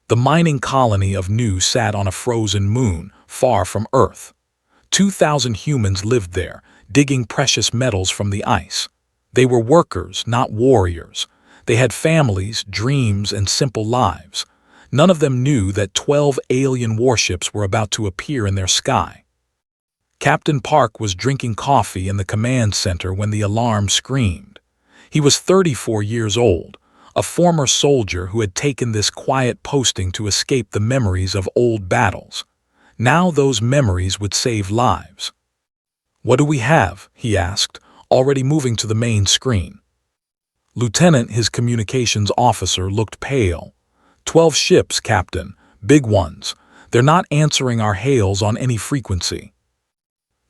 The mining colony of Nu sat on a frozen moon, far from Earth. 2,000 humans lived there, digging precious metals from the ice. They were workers, not warriors. They had families, dreams, and simple lives. None of them knew that 12 alien warships were about to appear in their sky. Captain Park was drinking coffee in the command center when the alarm screamed. He was 34 years old, a former soldier who had taken this quiet posting to escape the memories of old battles. Now those memories would save lives. "What do we have?" he asked, already moving to the main screen. Lieutenant, his communications officer, looked pale. 12 ships, Captain. Big ones. They're not answering our hails on any frequency."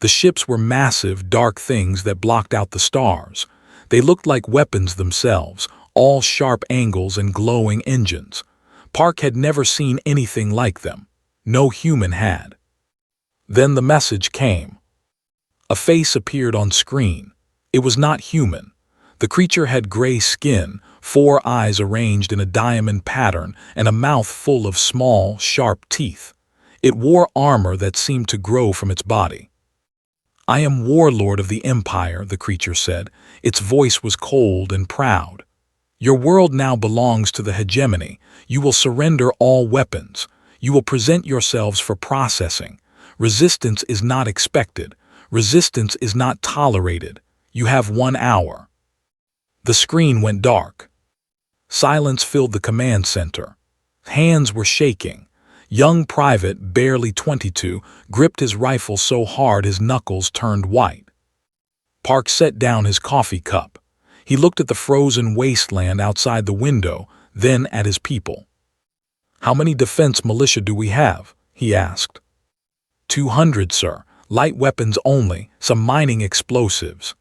The ships were massive, dark things that blocked out the stars. They looked like weapons themselves, all sharp angles and glowing engines. Park had never seen anything like them. No human had. Then the message came. A face appeared on screen. It was not human. The creature had gray skin, 4 eyes arranged in a diamond pattern, and a mouth full of small, sharp teeth. It wore armor that seemed to grow from its body. "I am warlord of the Empire," the creature said. Its voice was cold and proud. "Your world now belongs to the hegemony. You will surrender all weapons. You will present yourselves for processing. Resistance is not expected. Resistance is not tolerated. You have 1 hour." The screen went dark. Silence filled the command center. Hands were shaking. Young Private, barely 22, gripped his rifle so hard his knuckles turned white. Park set down his coffee cup. He looked at the frozen wasteland outside the window, then at his people. "How many defense militia do we have?" he asked. 200, sir. Light weapons only, some mining explosives."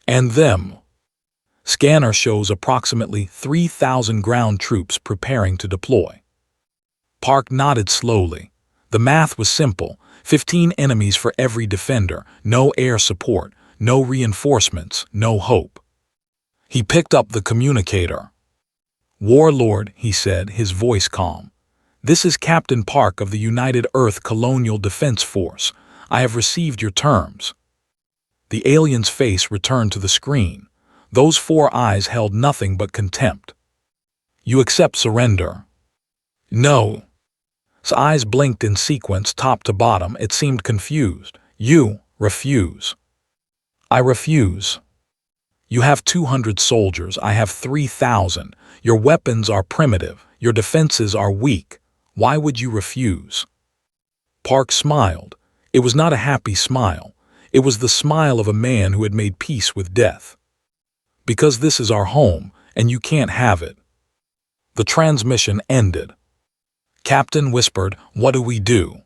"And them?" "Scanner shows approximately 3,000 ground troops preparing to deploy." Park nodded slowly. The math was simple: 15 enemies for every defender, no air support, no reinforcements, no hope. He picked up the communicator. "Warlord," he said, his voice calm. "This is Captain Park of the United Earth Colonial Defense Force. I have received your terms." The alien's face returned to the screen. Those 4 eyes held nothing but contempt. "You accept surrender?" "No." His eyes blinked in sequence, top to bottom. It seemed confused. "You refuse." "I refuse." "You have 200 soldiers. I have 3,000. Your weapons are primitive. Your defenses are weak. Why would you refuse?" Park smiled. It was not a happy smile. It was the smile of a man who had made peace with death. "Because this is our home, and you can't have it." The transmission ended. Captain whispered, "What do we do?"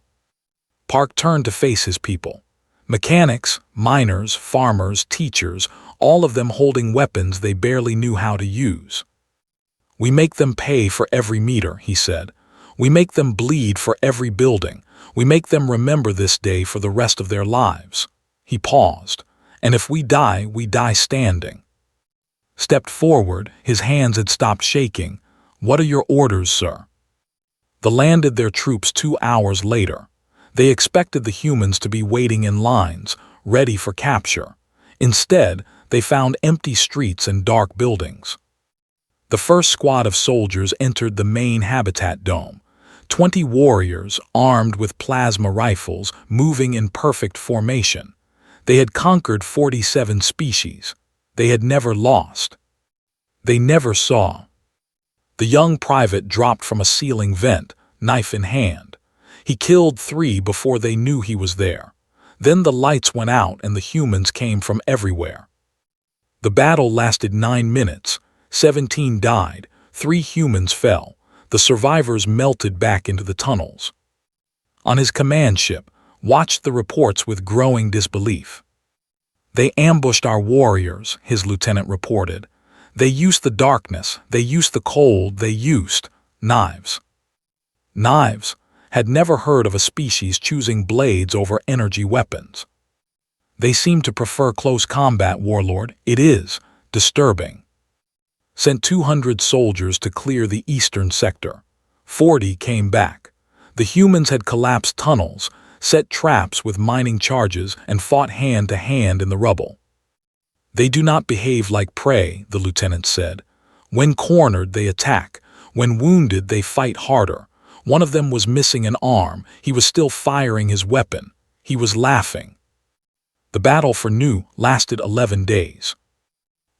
Park turned to face his people. Mechanics, miners, farmers, teachers, all of them holding weapons they barely knew how to use. "We make them pay for every meter," he said. "We make them bleed for every building. We make them remember this day for the rest of their lives." He paused. "And if we die standing." Stepped forward, his hands had stopped shaking. "What are your orders, sir?" They landed their troops 2 hours later. They expected the humans to be waiting in lines, ready for capture. Instead, they found empty streets and dark buildings. The first squad of soldiers entered the main habitat dome. 20 warriors, armed with plasma rifles, moving in perfect formation. They had conquered 47 species. They had never lost. They never saw. The young private dropped from a ceiling vent, knife in hand. He killed 3 before they knew he was there. Then the lights went out and the humans came from everywhere. The battle lasted 9 minutes. 17 died. 3 humans fell. The survivors melted back into the tunnels. On his command ship, watched the reports with growing disbelief. "They ambushed our warriors," his lieutenant reported. "They used the darkness, they used the cold, they used knives." Knives. Had never heard of a species choosing blades over energy weapons. "They seem to prefer close combat, Warlord. It is disturbing." Sent 200 soldiers to clear the eastern sector. 40 came back. The humans had collapsed tunnels, set traps with mining charges, and fought hand to hand in the rubble. "They do not behave like prey," the lieutenant said. "When cornered, they attack. When wounded, they fight harder. One of them was missing an arm. He was still firing his weapon. He was laughing." The battle for Nu lasted 11 days.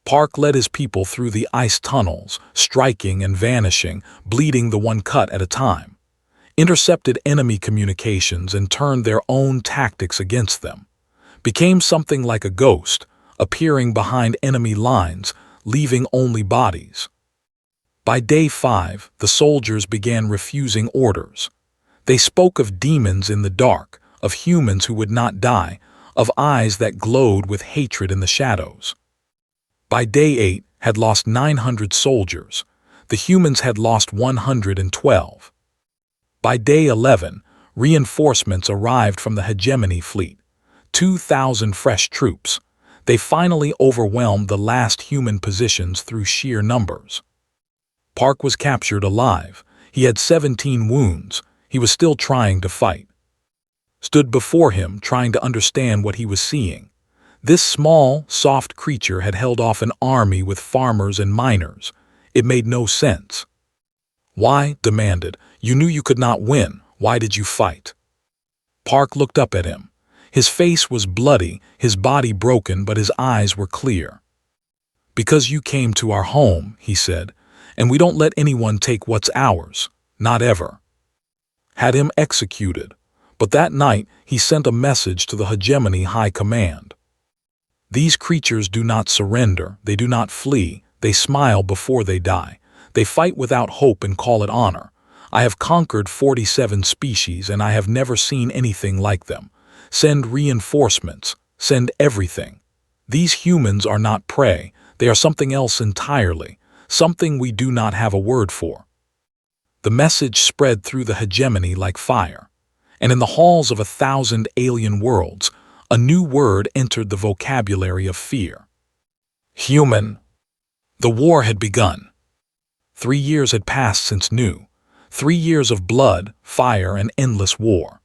Park led his people through the ice tunnels, striking and vanishing, bleeding the one cut at a time. Intercepted enemy communications and turned their own tactics against them. Became something like a ghost, appearing behind enemy lines, leaving only bodies. By day 5, the soldiers began refusing orders. They spoke of demons in the dark, of humans who would not die, of eyes that glowed with hatred in the shadows. By day 8, had lost 900 soldiers. The humans had lost 112. By day 11, reinforcements arrived from the hegemony fleet. 2,000 fresh troops. They finally overwhelmed the last human positions through sheer numbers. Park was captured alive. He had 17 wounds. He was still trying to fight. Stood before him, trying to understand what he was seeing. This small, soft creature had held off an army with farmers and miners. It made no sense. "Why?" demanded. "You knew you could not win. Why did you fight?" Park looked up at him. His face was bloody, his body broken, but his eyes were clear. "Because you came to our home," he said, "and we don't let anyone take what's ours. Not ever." Had him executed. But that night, he sent a message to the hegemony high command. "These creatures do not surrender, they do not flee, they smile before they die. They fight without hope and call it honor. I have conquered 47 species and I have never seen anything like them. Send reinforcements, send everything. These humans are not prey, they are something else entirely, something we do not have a word for." The message spread through the hegemony like fire. And in the halls of 1,000 alien worlds, a new word entered the vocabulary of fear. Human. The war had begun. 3 years had passed since Nu. 3 years of blood, fire, and endless war.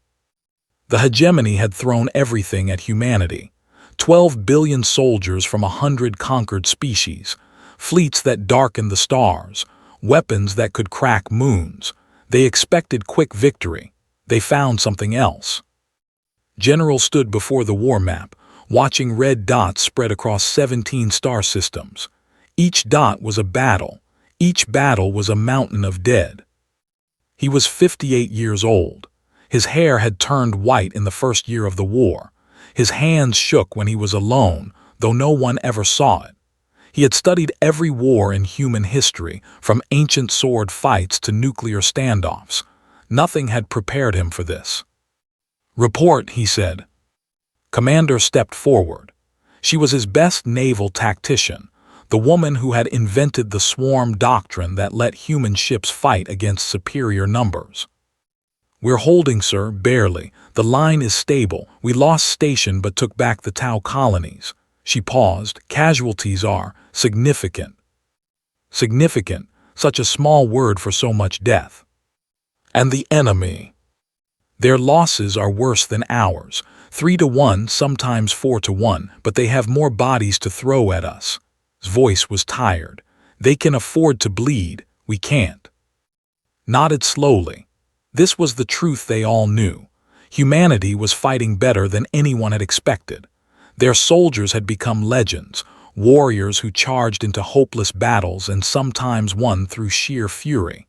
The hegemony had thrown everything at humanity. 12 billion soldiers from 100 conquered species, fleets that darkened the stars, weapons that could crack moons. They expected quick victory. They found something else. Generals stood before the war map, watching red dots spread across 17 star systems. Each dot was a battle. Each battle was a mountain of dead. He was 58 years old. His hair had turned white in the first year of the war. His hands shook when he was alone, though no one ever saw it. He had studied every war in human history, from ancient sword fights to nuclear standoffs. Nothing had prepared him for this. "Report," he said. Commander stepped forward. She was his best naval tactician, the woman who had invented the swarm doctrine that let human ships fight against superior numbers. "We're holding, sir, barely. The line is stable. We lost station but took back the Tau colonies." She paused. "Casualties are significant." Significant, such a small word for so much death. "And the enemy? Their losses are worse than ours. 3-1, sometimes 4-1, but they have more bodies to throw at us." His voice was tired. "They can afford to bleed. We can't." Nodded slowly. This was the truth they all knew. Humanity was fighting better than anyone had expected. Their soldiers had become legends, warriors who charged into hopeless battles and sometimes won through sheer fury.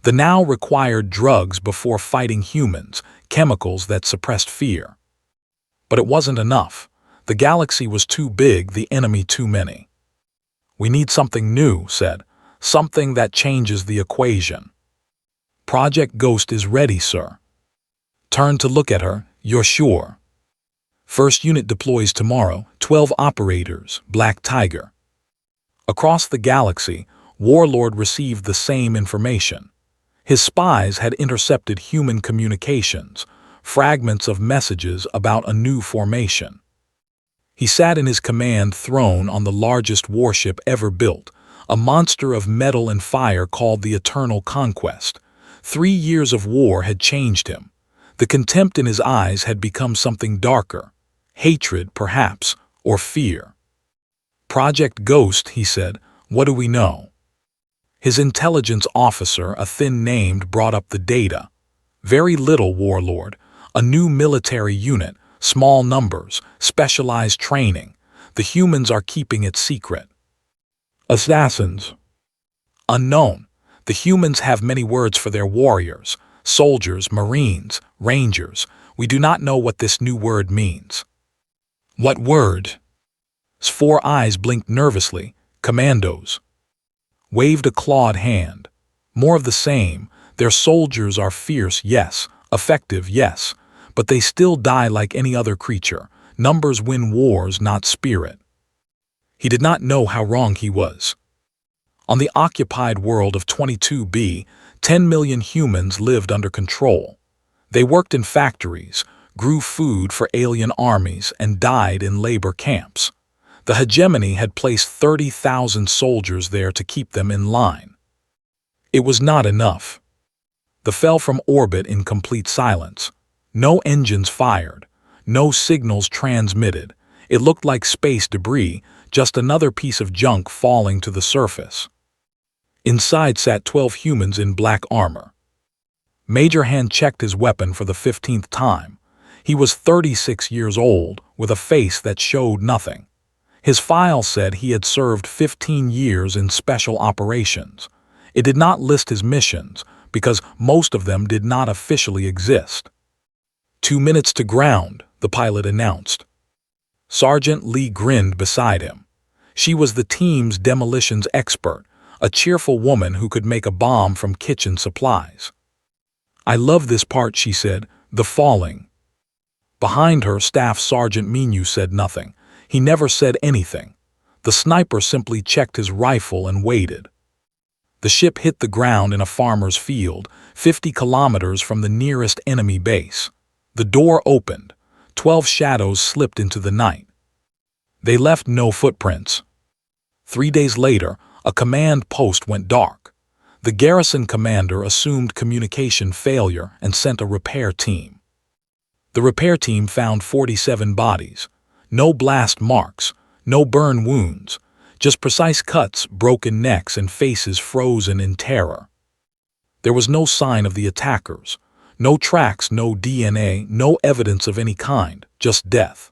The now required drugs before fighting humans, chemicals that suppressed fear. But it wasn't enough. The galaxy was too big, the enemy too many. "We need something new," said. "Something that changes the equation." "Project Ghost is ready, sir." Turned to look at her. "You're sure?" "First unit deploys tomorrow, 12 operators, Black Tiger." Across the galaxy, Warlord received the same information. His spies had intercepted human communications, fragments of messages about a new formation. He sat in his command throne on the largest warship ever built, a monster of metal and fire called the Eternal Conquest. 3 years of war had changed him. The contempt in his eyes had become something darker. Hatred, perhaps, or fear. "Project Ghost," he said. "What do we know?" His intelligence officer, a thin named, brought up the data. "Very little, Warlord. A new military unit, small numbers, specialized training. The humans are keeping it secret." "Assassins?" "Unknown. The humans have many words for their warriors. Soldiers, Marines, Rangers. We do not know what this new word means." "What word?" His 4 eyes blinked nervously. "Commandos." Waved a clawed hand. "More of the same. Their soldiers are fierce, yes. Effective, yes. But they still die like any other creature. Numbers win wars, not spirit." He did not know how wrong he was. On the occupied world of 22B, 10 million humans lived under control. They worked in factories, grew food for alien armies, and died in labor camps. The hegemony had placed 30,000 soldiers there to keep them in line. It was not enough. They fell from orbit in complete silence. No engines fired, no signals transmitted. It looked like space debris, just another piece of junk falling to the surface. Inside sat 12 humans in black armor. Major Hand checked his weapon for the 15th time. He was 36 years old, with a face that showed nothing. His file said he had served 15 years in special operations. It did not list his missions, because most of them did not officially exist. 2 minutes to ground, the pilot announced. Sergeant Lee grinned beside him. She was the team's demolitions expert, a cheerful woman who could make a bomb from kitchen supplies. "I love this part," she said, "the falling." Behind her, Staff Sergeant Minu said nothing. He never said anything. The sniper simply checked his rifle and waited. The ship hit the ground in a farmer's field, 50 kilometers from the nearest enemy base. The door opened. 12 shadows slipped into the night. They left no footprints. 3 days later, a command post went dark. The garrison commander assumed communication failure and sent a repair team. The repair team found 47 bodies. No blast marks, no burn wounds, just precise cuts, broken necks, and faces frozen in terror. There was no sign of the attackers. No tracks, no DNA, no evidence of any kind, just death.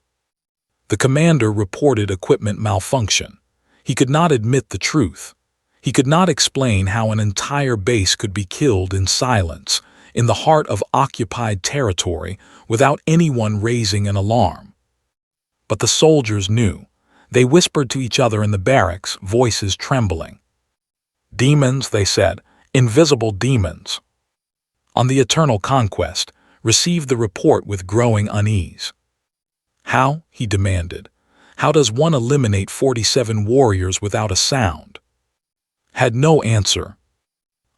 The commander reported equipment malfunction. He could not admit the truth. He could not explain how an entire base could be killed in silence, in the heart of occupied territory, without anyone raising an alarm. But the soldiers knew. They whispered to each other in the barracks, voices trembling. "Demons," they said, "invisible demons." On the Eternal Conquest, received the report with growing unease. "How?" he demanded. "How does one eliminate 47 warriors without a sound?" Had no answer.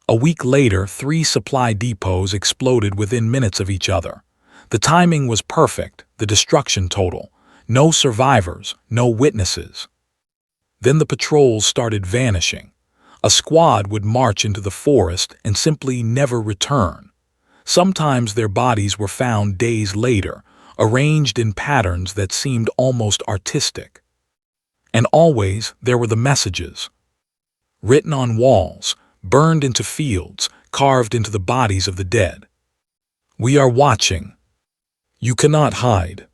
A week later, 3 supply depots exploded within minutes of each other. The timing was perfect, the destruction total. No survivors, no witnesses. Then the patrols started vanishing. A squad would march into the forest and simply never return. Sometimes their bodies were found days later, arranged in patterns that seemed almost artistic. And always there were the messages. Written on walls, burned into fields, carved into the bodies of the dead. "We are watching. You cannot hide.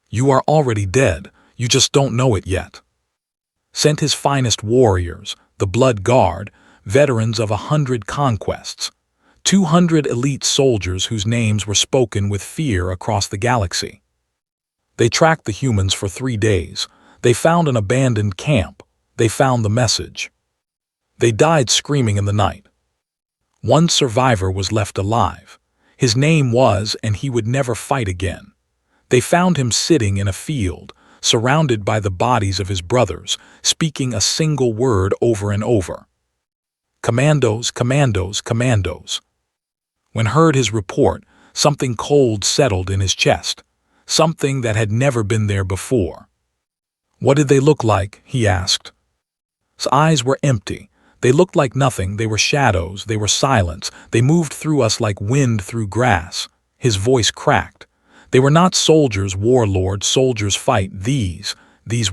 You are already dead, you just don't know it yet." Sent his finest warriors, the Blood Guard, veterans of 100 conquests, 200 elite soldiers whose names were spoken with fear across the galaxy. They tracked the humans for 3 days. They found an abandoned camp. They found the message. They died screaming in the night. One survivor was left alive. His name was, and he would never fight again. They found him sitting in a field, surrounded by the bodies of his brothers, speaking a single word over and over. "Commandos, commandos, commandos." When heard his report, something cold settled in his chest, something that had never been there before. "What did they look like?" he asked. His eyes were empty. They looked like nothing, they were shadows, they were silence, they moved through us like wind through grass. His voice cracked. They were not soldiers, warlords, soldiers fight. These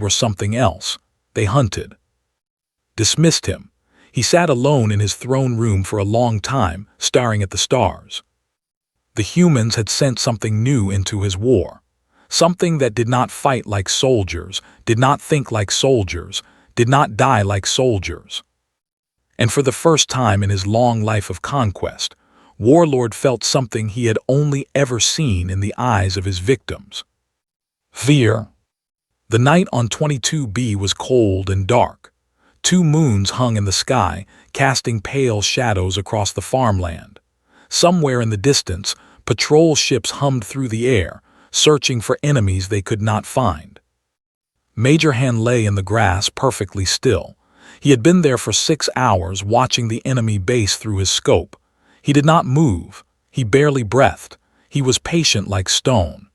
were something else. They hunted. Dismissed him. He sat alone in his throne room for a long time, staring at the stars. The humans had sent something new into his war. Something that did not fight like soldiers, did not think like soldiers, did not die like soldiers. And for the first time in his long life of conquest, Warlord felt something he had only ever seen in the eyes of his victims. Fear. The night on 22B was cold and dark. 2 moons hung in the sky, casting pale shadows across the farmland. Somewhere in the distance, patrol ships hummed through the air, searching for enemies they could not find. Major Han lay in the grass perfectly still. He had been there for 6 hours watching the enemy base through his scope. He did not move. He barely breathed. He was patient like stone.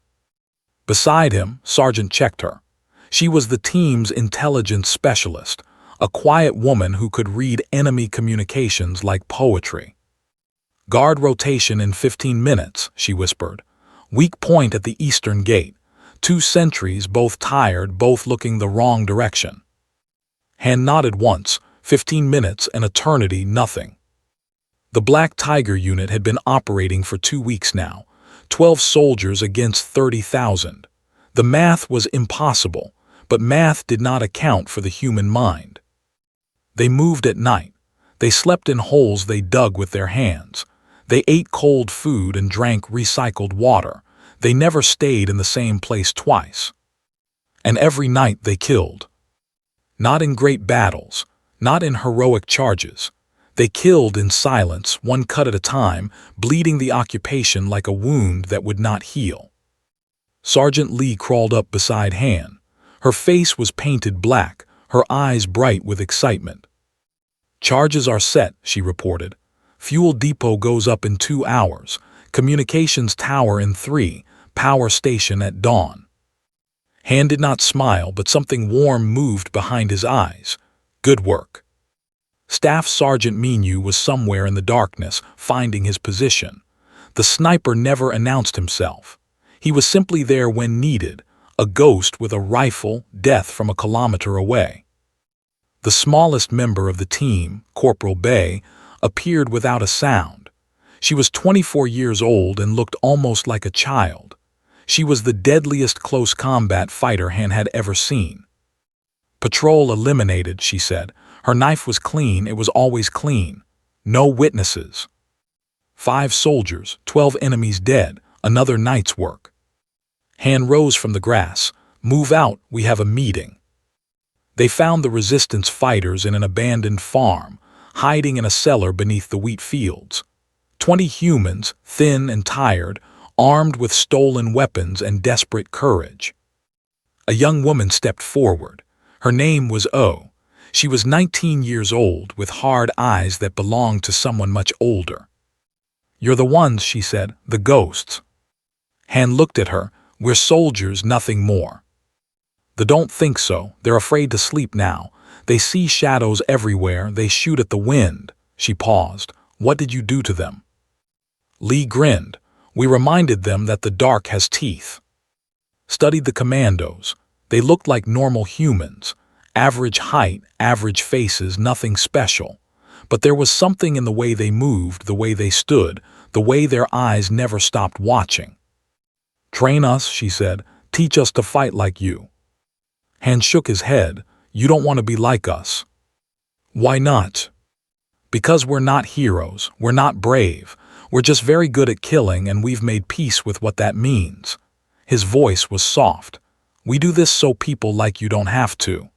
Beside him, Sergeant checked her. She was the team's intelligence specialist, a quiet woman who could read enemy communications like poetry. "Guard rotation in 15 minutes, she whispered. "Weak point at the eastern gate. 2 sentries, both tired, both looking the wrong direction." Han nodded once. 15 minutes, an eternity, nothing. The Black Tiger unit had been operating for 2 weeks now. 12 soldiers against 30,000. The math was impossible, but math did not account for the human mind. They moved at night. They slept in holes they dug with their hands. They ate cold food and drank recycled water. They never stayed in the same place twice. And every night they killed. Not in great battles, not in heroic charges. They killed in silence, 1 cut at a time, bleeding the occupation like a wound that would not heal. Sergeant Lee crawled up beside Han. Her face was painted black, her eyes bright with excitement. "Charges are set," she reported. "Fuel depot goes up in 2 hours. Communications tower in 3. Power station at dawn." Han did not smile, but something warm moved behind his eyes. Good work. Staff Sergeant Minu was somewhere in the darkness, finding his position. The sniper never announced himself. He was simply there when needed, a ghost with a rifle, death from a kilometer away. The smallest member of the team, Corporal Bay, appeared without a sound. She was 24 years old and looked almost like a child. She was the deadliest close combat fighter Han had ever seen. "Patrol eliminated," she said. Her knife was clean, it was always clean. No witnesses. 5 soldiers, 12 enemies dead, another night's work. Han rose from the grass. "Move out, we have a meeting." They found the resistance fighters in an abandoned farm, hiding in a cellar beneath the wheat fields. 20 humans, thin and tired, armed with stolen weapons and desperate courage. A young woman stepped forward. Her name was O. She was 19 years old, with hard eyes that belonged to someone much older. "You're the ones," she said, "the ghosts." Han looked at her. "We're soldiers, nothing more." "They don't think so. They're afraid to sleep now. They see shadows everywhere. They shoot at the wind." She paused. "What did you do to them?" Lee grinned. "We reminded them that the dark has teeth." Studied the Commandos. They looked like normal humans. Average height, average faces, nothing special. But there was something in the way they moved, the way they stood, the way their eyes never stopped watching. "Train us," she said. "Teach us to fight like you." Han shook his head. "You don't want to be like us." "Why not?" "Because we're not heroes. We're not brave. We're just very good at killing, and we've made peace with what that means." His voice was soft. "We do this so people like you don't have to."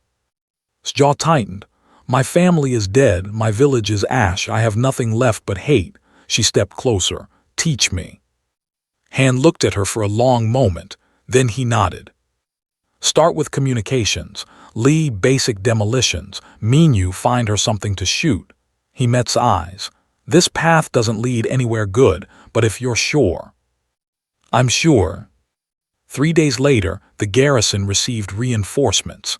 His jaw tightened. "My family is dead, my village is ash, I have nothing left but hate." She stepped closer. "Teach me." Han looked at her for a long moment, then he nodded. "Start with communications. Lee, basic demolitions. Minu, find her something to shoot." He met's eyes. "This path doesn't lead anywhere good, but if you're sure." "I'm sure." 3 days later, the garrison received reinforcements.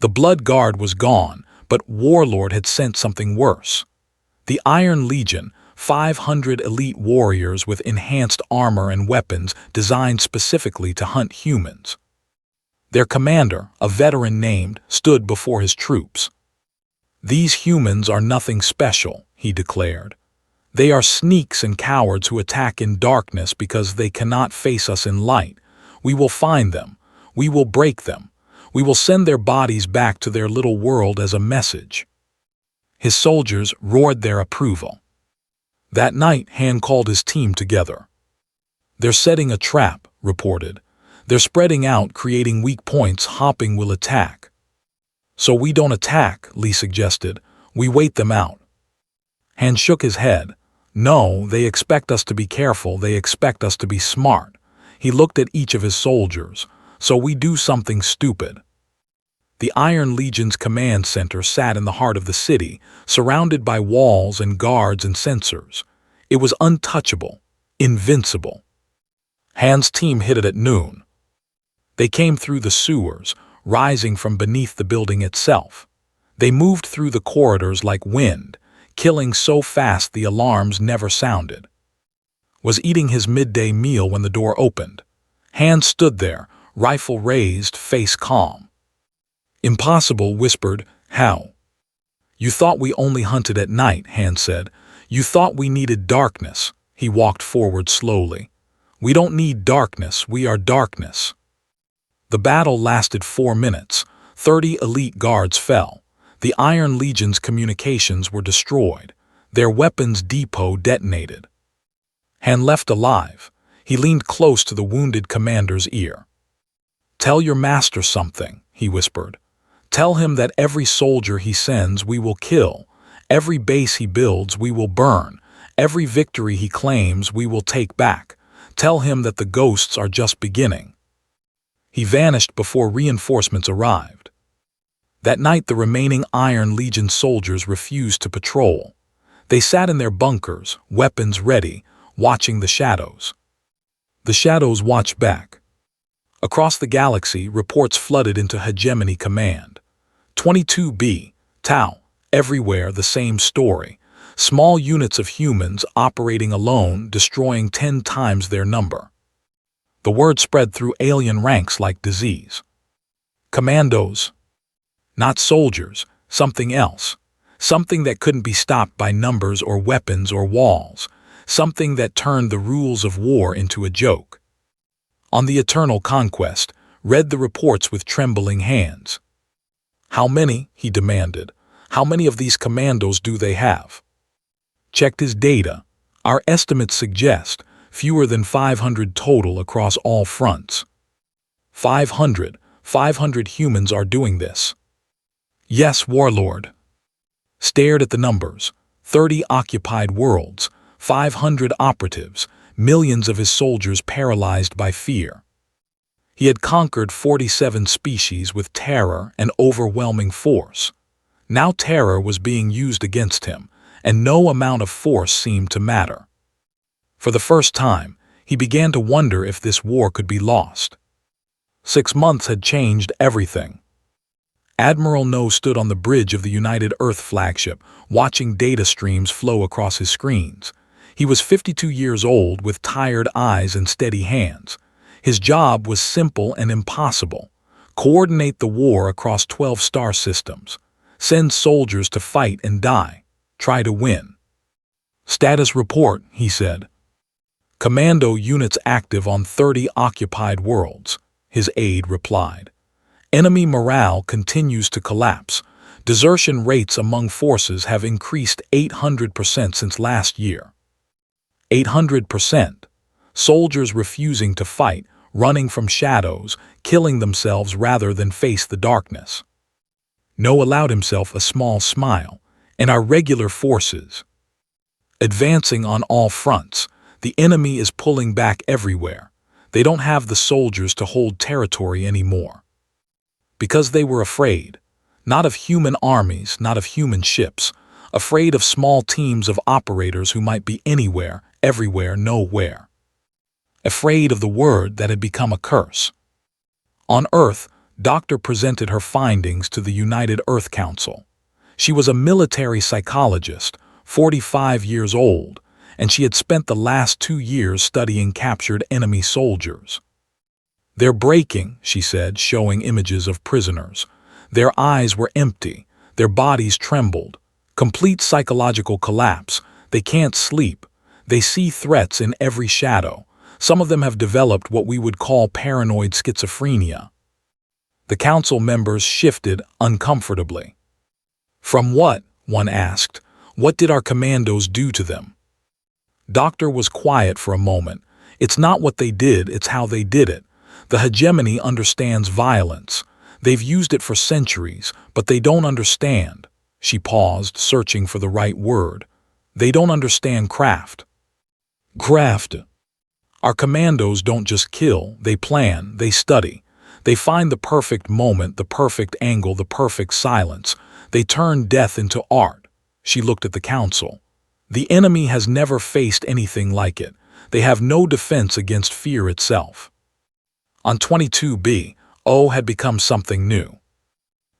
The Blood Guard was gone, But Warlord had sent something worse. The Iron Legion, 500 elite warriors with enhanced armor and weapons designed specifically to hunt humans. Their commander, a veteran named, stood before his troops. "These humans are nothing special," he declared. "They are sneaks and cowards who attack in darkness because they cannot face us in light. We will find them. We will break them. We will send their bodies back to their little world as a message." His soldiers roared their approval. That night, Han called his team together. "They're setting a trap," reported. "They're spreading out, creating weak points. Hopping will attack." "So we don't attack," Lee suggested. "We wait them out." Han shook his head. "No, they expect us to be careful. They expect us to be smart." He looked at each of his soldiers. "So we do something stupid." The Iron Legion's command center sat in the heart of the city, surrounded by walls and guards and sensors. It was untouchable, invincible. Han's team hit it at noon. They came through the sewers, rising from beneath the building itself. They moved through the corridors like wind, killing so fast the alarms never sounded. Was eating his midday meal when the door opened. Han stood there, rifle raised, face calm. "Impossible," whispered. "How?" "You thought we only hunted at night," Han said. "You thought we needed darkness." He walked forward slowly. "We don't need darkness, we are darkness." The battle lasted 4 minutes. 30 elite guards fell. The Iron Legion's communications were destroyed. Their weapons depot detonated. Han left alive. He leaned close to the wounded commander's ear. "Tell your master something," he whispered. "Tell him that every soldier he sends we will kill, every base he builds we will burn, every victory he claims we will take back. Tell him that the ghosts are just beginning." He vanished before reinforcements arrived. That night the remaining Iron Legion soldiers refused to patrol. They sat in their bunkers, weapons ready, watching the shadows. The shadows watched back. Across the galaxy, reports flooded into Hegemony Command. 22B, Tau, everywhere the same story. Small units of humans operating alone, destroying 10 times their number. The word spread through alien ranks like disease. Commandos. Not soldiers, something else. Something that couldn't be stopped by numbers or weapons or walls. Something that turned the rules of war into a joke. On the Eternal Conquest, read the reports with trembling hands. "How many?" he demanded. "How many of these commandos do they have?" Checked his data. "Our estimates suggest fewer than 500 total across all fronts." 500 humans are doing this." "Yes, Warlord." Stared at the numbers. 30 occupied worlds, 500 operatives, millions of his soldiers paralyzed by fear. He had conquered 47 species with terror and overwhelming force. Now terror was being used against him, and no amount of force seemed to matter. For the first time, he began to wonder if this war could be lost. 6 months had changed everything. Admiral No stood on the bridge of the United Earth flagship, watching data streams flow across his screens. He was 52 years old with tired eyes and steady hands. His job was simple and impossible. Coordinate the war across 12 star systems. Send soldiers to fight and die. Try to win. "Status report," he said. "Commando units active on 30 occupied worlds," his aide replied. "Enemy morale continues to collapse. Desertion rates among forces have increased 800% since last year." 800%. Soldiers refusing to fight, running from shadows, killing themselves rather than face the darkness. No allowed himself a small smile. "And our regular forces?" "Advancing on all fronts. The enemy is pulling back everywhere. They don't have the soldiers to hold territory anymore." Because they were afraid. Not of human armies, not of human ships. Afraid of small teams of operators who might be anywhere, everywhere, nowhere. Afraid of the word that had become a curse. On Earth, Doctor presented her findings to the United Earth Council. She was a military psychologist, 45 years old, and she had spent the last 2 years studying captured enemy soldiers. "They're breaking," she said, showing images of prisoners. Their eyes were empty, their bodies trembled. Complete psychological collapse. They can't sleep. They see threats in every shadow. Some of them have developed what we would call paranoid schizophrenia. The council members shifted uncomfortably. "From what?" one asked. "What did our commandos do to them?" Doctor was quiet for a moment. "It's not what they did, it's how they did it. The hegemony understands violence. They've used it for centuries, but they don't understand." She paused, searching for the right word. "They don't understand craft." Craft. "Our commandos don't just kill, they plan, they study. They find the perfect moment, the perfect angle, the perfect silence. They turn death into art." She looked at the council. "The enemy has never faced anything like it. They have no defense against fear itself." On 22B, O had become something new.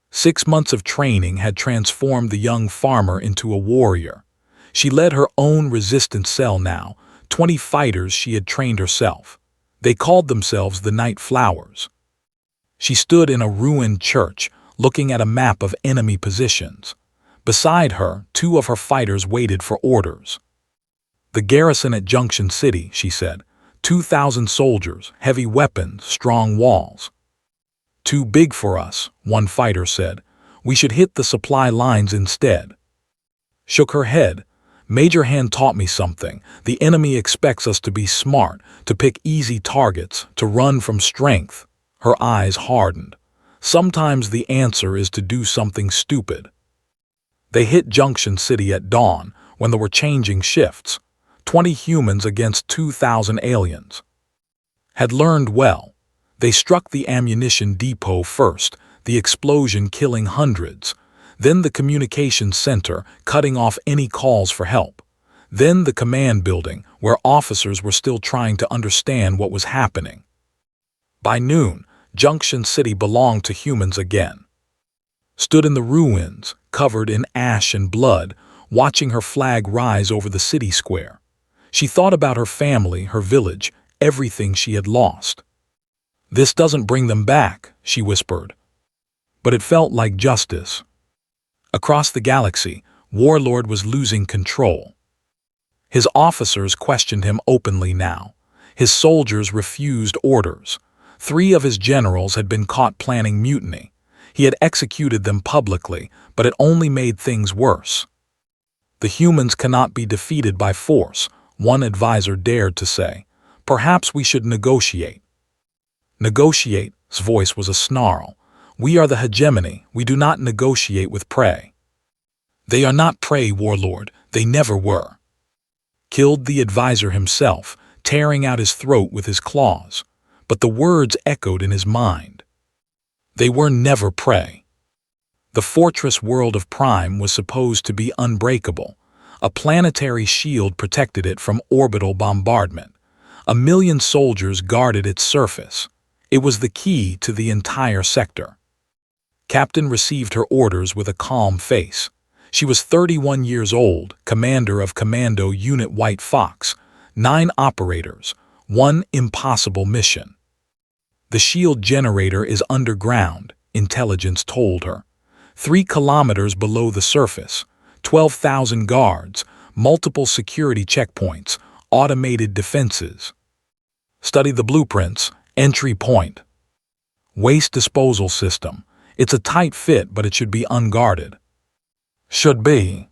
6 months of training had transformed the young farmer into a warrior. She led her own resistance cell now, 20 fighters she had trained herself. They called themselves the Night Flowers. She stood in a ruined church, looking at a map of enemy positions. Beside her, 2 of her fighters waited for orders. "The garrison at Junction City," she said. 2,000 soldiers, heavy weapons, strong walls." "Too big for us," one fighter said. "We should hit the supply lines instead." Shook her head. "Major Hand taught me something. The enemy expects us to be smart, to pick easy targets, to run from strength." Her eyes hardened. "Sometimes the answer is to do something stupid." They hit Junction City at dawn, when there were changing shifts. 20 humans against 2,000 aliens. Had learned well. They struck the ammunition depot first, the explosion killing hundreds. Then the communications center, cutting off any calls for help. Then the command building, where officers were still trying to understand what was happening. By noon, Junction City belonged to humans again. Stood in the ruins, covered in ash and blood, watching her flag rise over the city square. She thought about her family, her village, everything she had lost. "This doesn't bring them back," she whispered. But it felt like justice. Across the galaxy, Warlord was losing control. His officers questioned him openly now. His soldiers refused orders. 3 of his generals had been caught planning mutiny. He had executed them publicly, but it only made things worse. "The humans cannot be defeated by force," one advisor dared to say. "Perhaps we should negotiate." "Negotiate"'s voice was a snarl. "We are the hegemony. We do not negotiate with prey." "They are not prey, Warlord. They never were." Killed the advisor himself, tearing out his throat with his claws. But the words echoed in his mind. They were never prey. The fortress world of Prime was supposed to be unbreakable. A planetary shield protected it from orbital bombardment. 1,000,000 soldiers guarded its surface. It was the key to the entire sector. Captain received her orders with a calm face. She was 31 years old, commander of Commando Unit White Fox, 9 operators, 1 impossible mission. "The shield generator is underground," intelligence told her. 3 kilometers below the surface, 12,000 guards, multiple security checkpoints, automated defenses. "Study the blueprints, entry point." "Waste disposal system. It's a tight fit, but it should be unguarded." "Should be."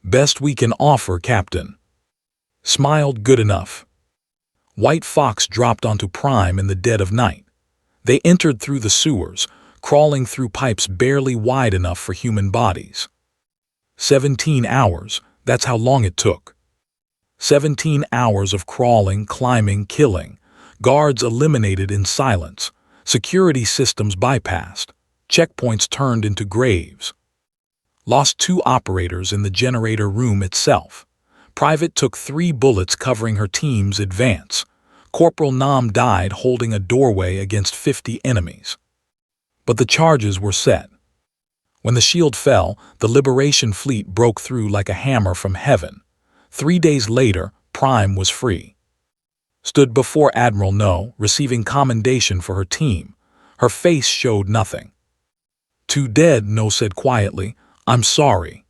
"Best we can offer, Captain." Smiled good enough. White Fox dropped onto Prime in the dead of night. They entered through the sewers, crawling through pipes barely wide enough for human bodies. 17 hours, that's how long it took. 17 hours of crawling, climbing, killing. Guards eliminated in silence. Security systems bypassed. Checkpoints turned into graves. Lost 2 operators in the generator room itself. Private took 3 bullets covering her team's advance. Corporal Nam died holding a doorway against 50 enemies. But the charges were set. When the shield fell, the Liberation Fleet broke through like a hammer from heaven. 3 days later, Prime was free. Stood before Admiral No, receiving commendation for her team. Her face showed nothing. "Too dead," No said quietly. "I'm sorry."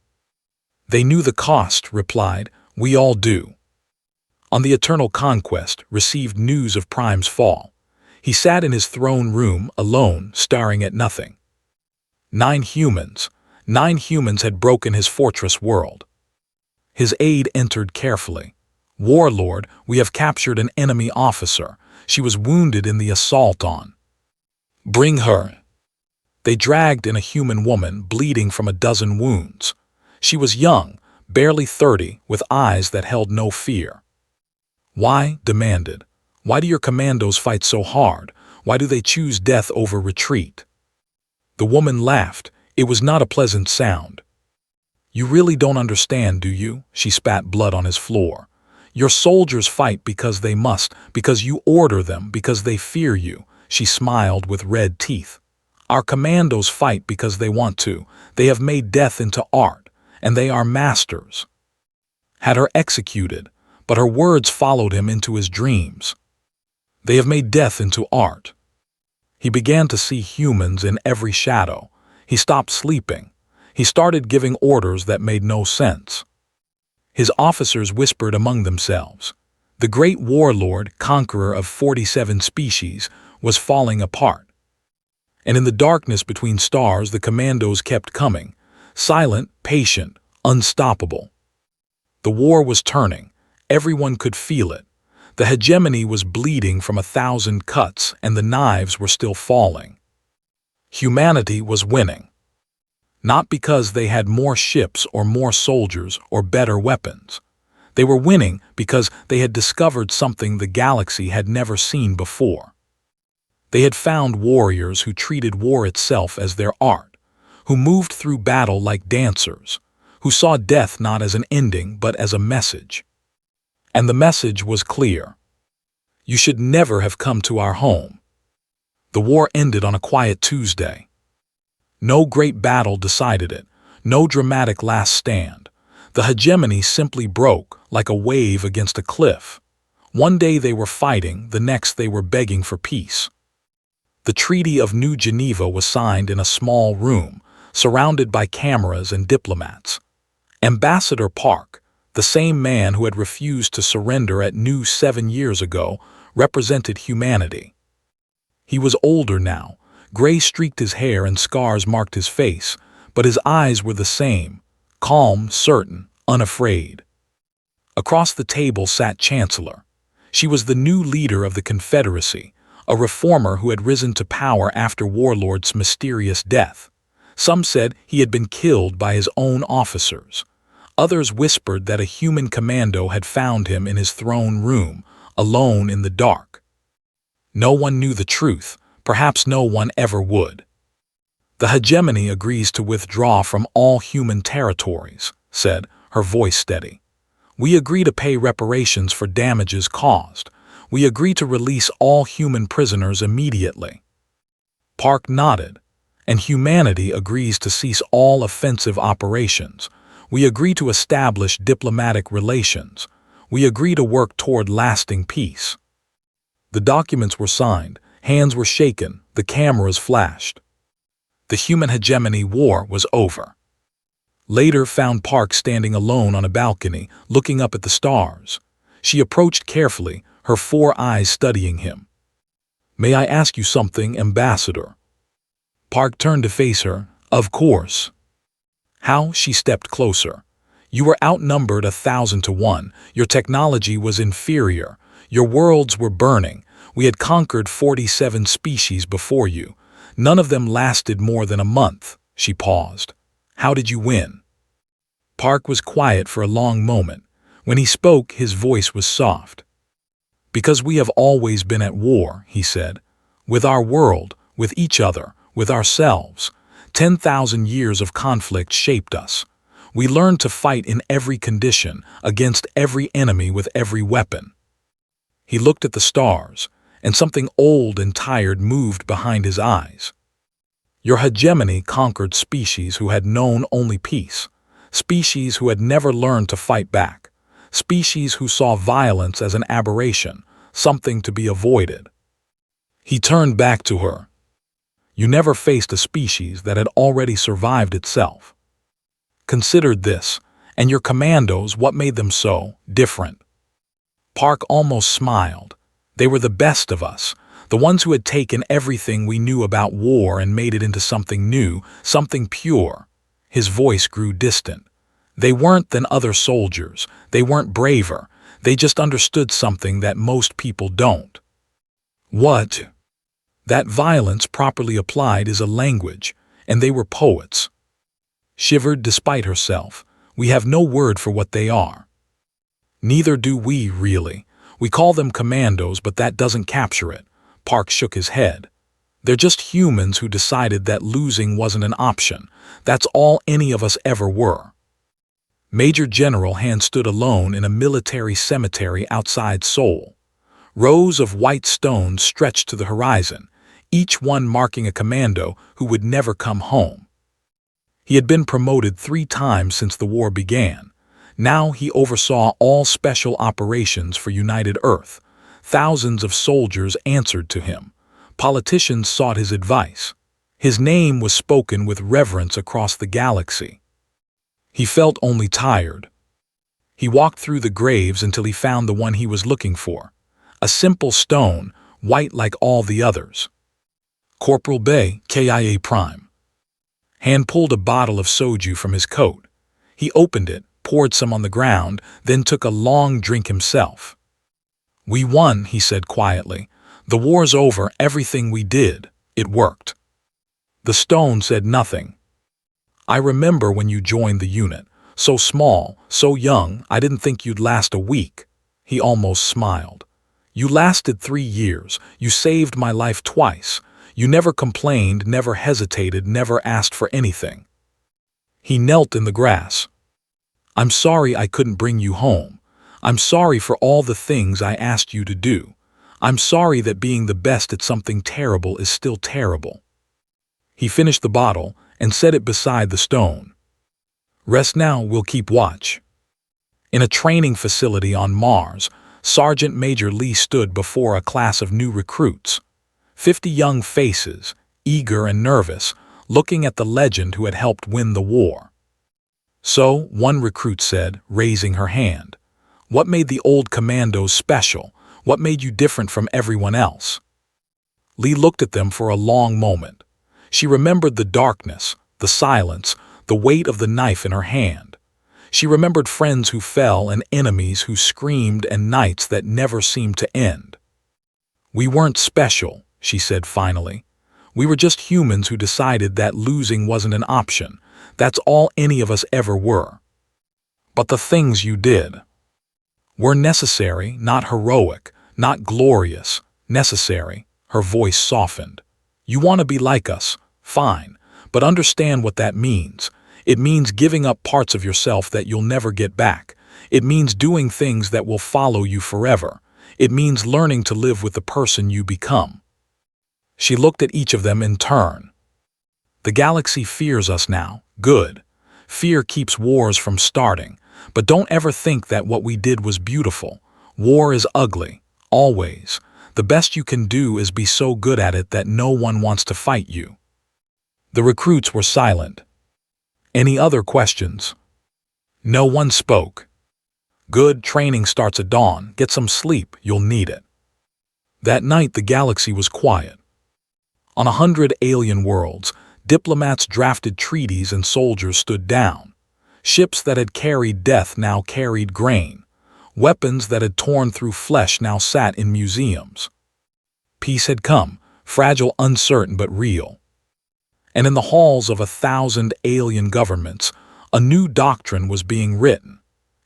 "They knew the cost," replied. "We all do." On the Eternal Conquest, received news of Prime's fall. He sat in his throne room, alone, staring at nothing. 9 humans had broken his fortress world. His aide entered carefully. "Warlord, we have captured an enemy officer. She was wounded in the assault on." "Bring her." They dragged in a human woman, bleeding from a dozen wounds. She was young, barely 30, with eyes that held no fear. "Why?" demanded. "Why do your commandos fight so hard? Why do they choose death over retreat?" The woman laughed. It was not a pleasant sound. "You really don't understand, do you?" She spat blood on his floor. "Your soldiers fight because they must, because you order them, because they fear you." She smiled with red teeth. "Our commandos fight because they want to. They have made death into art, and they are masters." Had her executed, but her words followed him into his dreams. They have made death into art. He began to see humans in every shadow. He stopped sleeping. He started giving orders that made no sense. His officers whispered among themselves. The great warlord, conqueror of 47 species, was falling apart. And in the darkness between stars, the commandos kept coming, silent, patient, unstoppable. The war was turning. Everyone could feel it. The hegemony was bleeding from 1,000 cuts, and the knives were still falling. Humanity was winning. Not because they had more ships or more soldiers or better weapons. They were winning because they had discovered something the galaxy had never seen before. They had found warriors who treated war itself as their art, who moved through battle like dancers, who saw death not as an ending but as a message. And the message was clear. You should never have come to our home. The war ended on a quiet Tuesday. No great battle decided it, no dramatic last stand. The hegemony simply broke like a wave against a cliff. One day they were fighting, the next they were begging for peace. The Treaty of New Geneva was signed in a small room, surrounded by cameras and diplomats. Ambassador Park, the same man who had refused to surrender at New 7 years ago, represented humanity. He was older now. Gray streaked his hair and scars marked his face, but his eyes were the same, calm, certain, unafraid. Across the table sat Chancellor. She was the new leader of the Confederacy, a reformer who had risen to power after Warlord's mysterious death. Some said he had been killed by his own officers. Others whispered that a human commando had found him in his throne room, alone in the dark. No one knew the truth. Perhaps no one ever would. "The hegemony agrees to withdraw from all human territories," said, her voice steady. "We agree to pay reparations for damages caused. We agree to release all human prisoners immediately." Park nodded. "And humanity agrees to cease all offensive operations. We agree to establish diplomatic relations. We agree to work toward lasting peace." The documents were signed. Hands were shaken, the cameras flashed. The human hegemony war was over. Later found Park standing alone on a balcony, looking up at the stars. She approached carefully, her 4 eyes studying him. "May I ask you something, Ambassador?" Park turned to face her. "Of course." "How?" She stepped closer. "You were outnumbered 1,000 to 1. Your technology was inferior. Your worlds were burning. We had conquered 47 species before you. None of them lasted more than a month." She paused. "How did you win?" Park was quiet for a long moment. When he spoke, his voice was soft. "Because we have always been at war," he said. "With our world, with each other, with ourselves. 10,000 years of conflict shaped us. We learned to fight in every condition, against every enemy with every weapon." He looked at the stars, and something old and tired moved behind his eyes. Your hegemony conquered species who had known only peace, species who had never learned to fight back, species who saw violence as an aberration, something to be avoided. He turned back to her. You never faced a species that had already survived itself. Considered this, and your commandos, what made them so different? Park almost smiled. They were the best of us, the ones who had taken everything we knew about war and made it into something new, something pure. His voice grew distant. They weren't than other soldiers. They weren't braver. They just understood something that most people don't. What? That violence properly applied is a language, and they were poets. Shivered despite herself. We have no word for what they are. Neither do we, really. We call them commandos, but that doesn't capture it. Park shook his head. They're just humans who decided that losing wasn't an option. That's all any of us ever were. Major General Han stood alone in a military cemetery outside Seoul. Rows of white stones stretched to the horizon, each one marking a commando who would never come home. He had been promoted 3 times since the war began. Now he oversaw all special operations for United Earth. Thousands of soldiers answered to him. Politicians sought his advice. His name was spoken with reverence across the galaxy. He felt only tired. He walked through the graves until he found the one he was looking for. A simple stone, white like all the others. Corporal Bay, KIA Prime. Han pulled a bottle of soju from his coat. He opened it, poured some on the ground, then took a long drink himself. We won, he said quietly. The war's over, everything we did, it worked. The stone said nothing. I remember when you joined the unit. So small, so young, I didn't think you'd last a week. He almost smiled. You lasted 3 years. You saved my life twice. You never complained, never hesitated, never asked for anything. He knelt in the grass. I'm sorry I couldn't bring you home. I'm sorry for all the things I asked you to do. I'm sorry that being the best at something terrible is still terrible. He finished the bottle and set it beside the stone. Rest now, we'll keep watch. In a training facility on Mars, Sergeant Major Lee stood before a class of new recruits. 50 young faces, eager and nervous, looking at the legend who had helped win the war. So, one recruit said, raising her hand, what made the old commandos special? What made you different from everyone else? Lee looked at them for a long moment. She remembered the darkness, the silence, the weight of the knife in her hand. She remembered friends who fell and enemies who screamed and nights that never seemed to end. We weren't special, she said finally. We were just humans who decided that losing wasn't an option. That's all any of us ever were. But the things you did were necessary, not heroic, not glorious, necessary. Her voice softened. You want to be like us, fine, but understand what that means. It means giving up parts of yourself that you'll never get back. It means doing things that will follow you forever. It means learning to live with the person you become. She looked at each of them in turn. The galaxy fears us now. Good. Fear keeps wars from starting. But don't ever think that what we did was beautiful. War is ugly. Always. The best you can do is be so good at it that no one wants to fight you. The recruits were silent. Any other questions? No one spoke. Good, training starts at dawn. Get some sleep, you'll need it. That night the galaxy was quiet. On 100 alien worlds, diplomats drafted treaties and soldiers stood down. Ships that had carried death now carried grain. Weapons that had torn through flesh now sat in museums. Peace had come, fragile, uncertain, but real. And in the halls of 1,000 alien governments, a new doctrine was being written.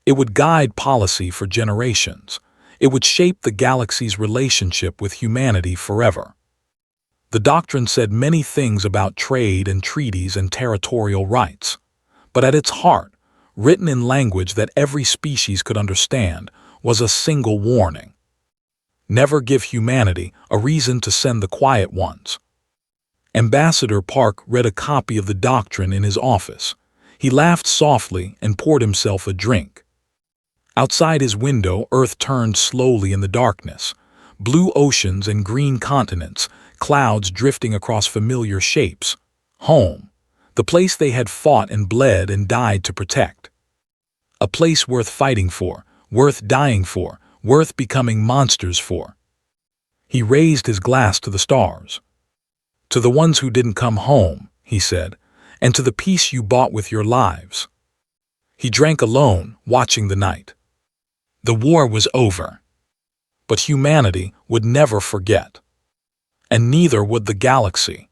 It would guide policy for generations. It would shape the galaxy's relationship with humanity forever. The doctrine said many things about trade and treaties and territorial rights. But at its heart, written in language that every species could understand, was a single warning. Never give humanity a reason to send the quiet ones. Ambassador Park read a copy of the doctrine in his office. He laughed softly and poured himself a drink. Outside his window, Earth turned slowly in the darkness. Blue oceans and green continents, clouds drifting across familiar shapes. Home. The place they had fought and bled and died to protect. A place worth fighting for, worth dying for, worth becoming monsters for. He raised his glass to the stars. To the ones who didn't come home, he said, and to the peace you bought with your lives. He drank alone, watching the night. The war was over. But humanity would never forget. And neither would the galaxy.